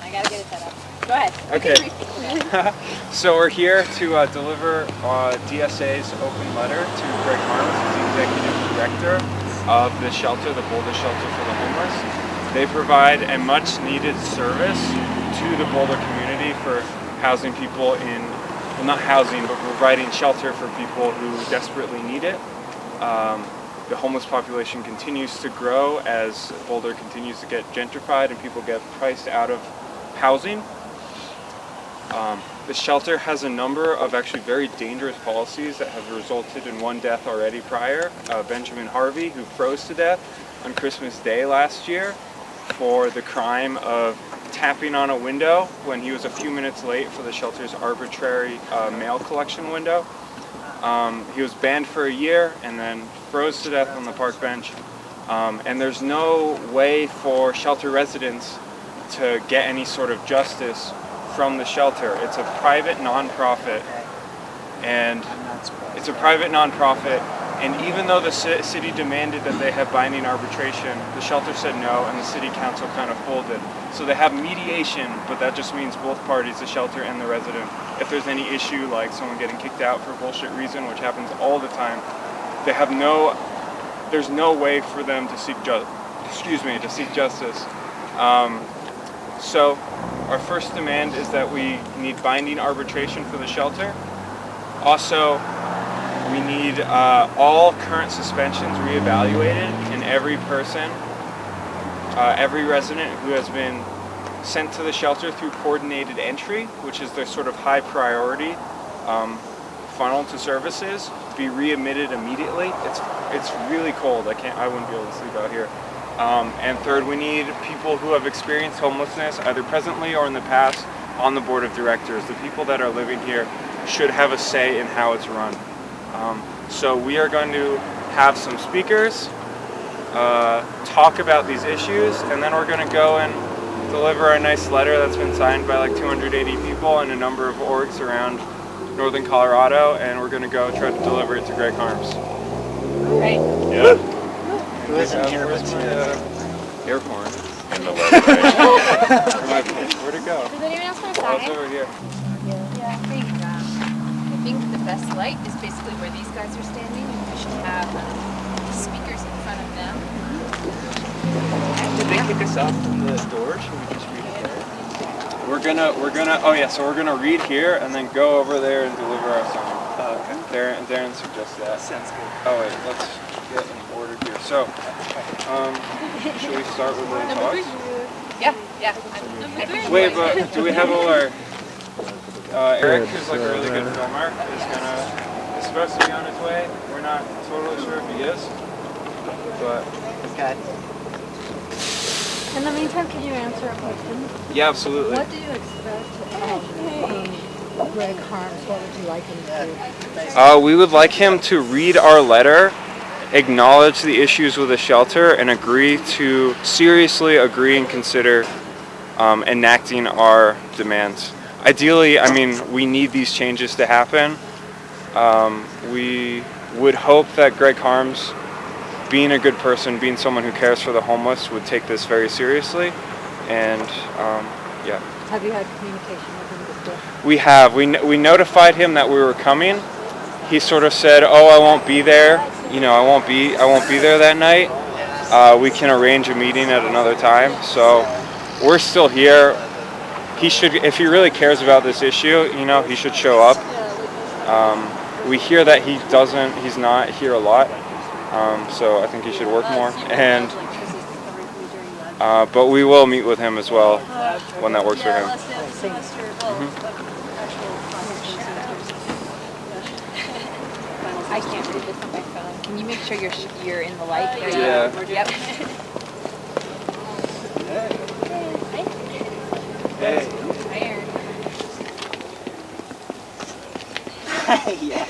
I gotta get it set up. Go ahead. Okay. So we're here to deliver DSA's open letter to Greg Harms, the executive director of the shelter, the Boulder Shelter for the Homeless. They provide a much needed service to the Boulder community for housing people in, well, not housing, but providing shelter for people who desperately need it. The homeless population continues to grow as Boulder continues to get gentrified and people get priced out of housing. The shelter has a number of actually very dangerous policies that have resulted in one death already prior. Benjamin Harvey, who froze to death on Christmas Day last year for the crime of tapping on a window when he was a few minutes late for the shelter's arbitrary mail collection window. He was banned for a year and then froze to death on the park bench. And there's no way for shelter residents to get any sort of justice from the shelter. It's a private nonprofit, and even though the city demanded that they have binding arbitration, the shelter said no, and the city council kind of folded. So they have mediation, but that just means both parties, the shelter and the resident, if there's any issue like someone getting kicked out for a bullshit reason, which happens all the time, they have there's no way for them to seek justice. So our first demand is that we need binding arbitration for the shelter. Also, we need all current suspensions reevaluated, and every person, every resident who has been sent to the shelter through coordinated entry, which is their sort of high priority funnel to services, be readmitted immediately. It's really cold. I wouldn't be able to sleep out here. And third, we need people who have experienced homelessness, either presently or in the past, on the board of directors. The people that are living here should have a say in how it's run. So we are going to have some speakers talk about these issues, and then we're going to go and deliver a nice letter that's been signed by like 280 people and a number of orgs around northern Colorado, and we're going to go try to deliver it to Greg Harms. Right. Yeah. Who isn't here but air horn. And the letter, right? Where'd it go? Does anyone else want to Oh, sign it's over here. Yeah, I think the best light is basically where these guys are standing. We should have speakers in front of them. Did they kick us out from the door? Should we just read it there? So we're gonna read here and then go over there and deliver our song. Oh, okay. Darren suggests that. Sounds good. Oh wait, let's get in order here. So, should we start with the talks? Yeah. Wait, but do we have all our... Eric, who's like a really good filmer, is supposed to be on his way. We're not totally sure if he is, but... Okay. In the meantime, can you answer a question? Yeah, absolutely. What do you expect from Greg Harms? What would you like him to do? We would like him to read our letter, acknowledge the issues with the shelter, and seriously agree and consider enacting our demands. Ideally, I mean, we need these changes to happen. We would hope that Greg Harms, being a good person, being someone who cares for the homeless, would take this very seriously. And yeah. Have you had communication with him before? We have. We notified him that we were coming. He sort of said, "Oh, I won't be there. You know, I won't be there that night. We can arrange a meeting at another time." So we're still here. He should, if he really cares about this issue, you know, he should show up. We hear that he's not here a lot. So I think he should work more. And but we will meet with him as well when that works for him. I can't read this on my phone. Can you make sure you're in the light? Yeah. Yep. Hey. Hi, Aaron. Yeah.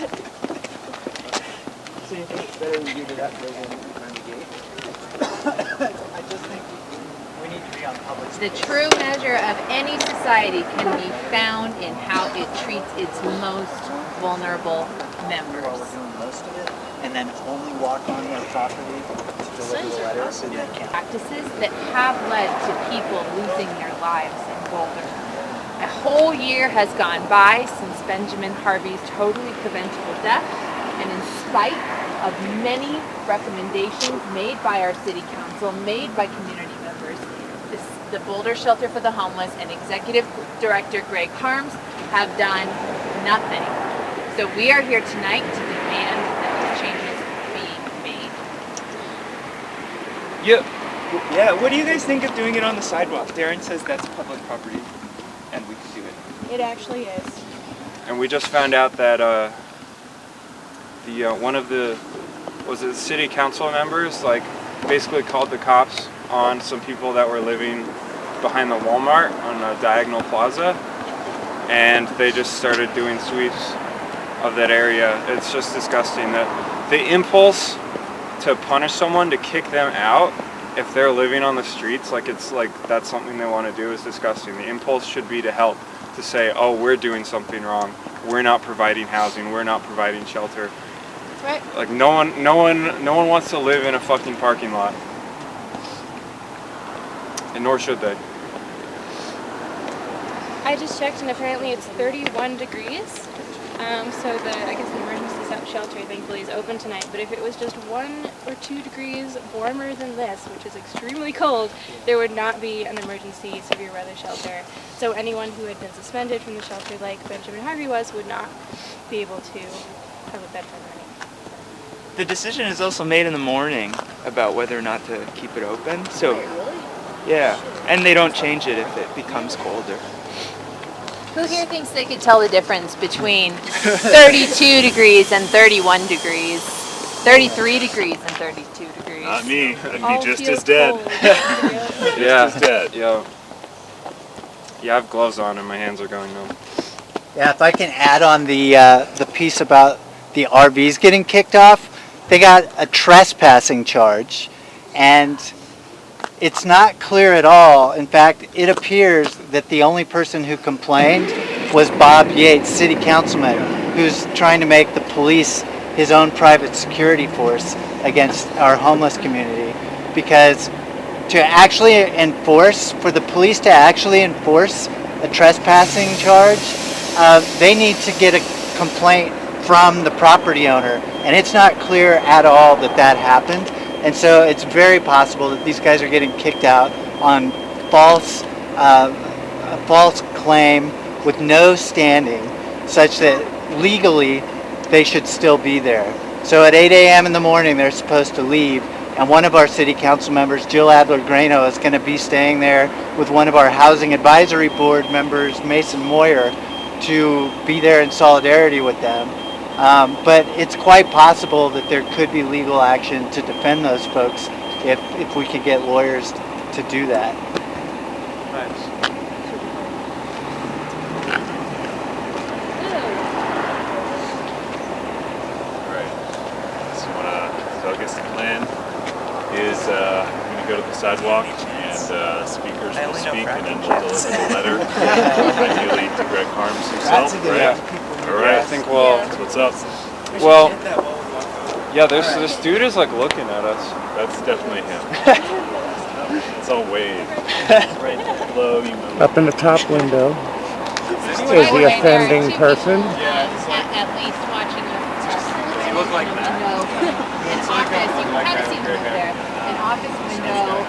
So you think it's better we give it up than behind the gate? I just think we need to The true measure of any society can be found in how it treats its most vulnerable members. Most of it, and then only walk on their property to deliver the letters and then count. Practices that have led to people losing their lives in Boulder. A whole year has gone by since Benjamin Harvey's totally preventable death, and in spite of many recommendations made by our city council, made by community members, the Boulder Shelter for the Homeless and Executive Director Greg Harms have done nothing. So we are here tonight to demand that these changes be made. Yeah, what do you guys think of doing it on the sidewalk? Darren says that's public property and we could do it. It actually is. And we just found out that one of the city council members like basically called the cops on some people that were living behind the Walmart on a diagonal plaza, and they just started doing sweeps of that area. It's just disgusting that the impulse to punish someone, to kick them out if they're living on the streets, like it's like that's something they want to do, is disgusting. The impulse should be to help, to say, oh, we're doing something wrong, we're not providing housing, we're not providing shelter. Right. Like no one wants to live in a fucking parking lot. And nor should they. I just checked and apparently it's 31 degrees. So I guess the emergency shelter thankfully is open tonight. But if it was just 1 or 2 degrees warmer than this, which is extremely cold, there would not be an emergency severe weather shelter. So anyone who had been suspended from the shelter like Benjamin Harvey was would not be able to have a bed for the night. The decision is also made in the morning about whether or not to keep it open. So, yeah, and they don't change it if it becomes colder. Who here thinks they could tell the difference between 32 degrees and 31 degrees, 33 degrees and 32 degrees? Not me. I'd All be just feel as dead. cold. Yeah. Just as dead. Yeah, I have gloves on and my hands are going numb. Yeah, if I can add on the piece about the RVs getting kicked off, they got a trespassing charge, and it's not clear at all. In fact, it appears that the only person who complained was Bob Yates, city councilman, who's trying to make the police his own private security force against our homeless community. Because to actually enforce, for the police to actually enforce a trespassing charge, they need to get a complaint from the property owner, and it's not clear at all that that happened. And so it's very possible that these guys are getting kicked out on a false claim with no standing, such that legally they should still be there. So at 8 a.m. in the morning they're supposed to leave, and one of our city council members, Jill Adler-Grano, is going to be staying there with one of our housing advisory board members, Mason Moyer, to be there in solidarity with them. But it's quite possible that there could be legal action to defend those folks if we could get lawyers to do that. Nice. Right. So I guess the plan is we're going to go to the sidewalk and speakers will speak and then deliver the letter, ideally to Greg Harms himself, right? All right. I think we'll. That's what's up. Well, yeah. This dude is like looking at us. That's definitely him. It's all wave. Love you, Mo. Up in the top window is the offending person. At least watching us. You look like that. An office, you can kind of see them up there. An office window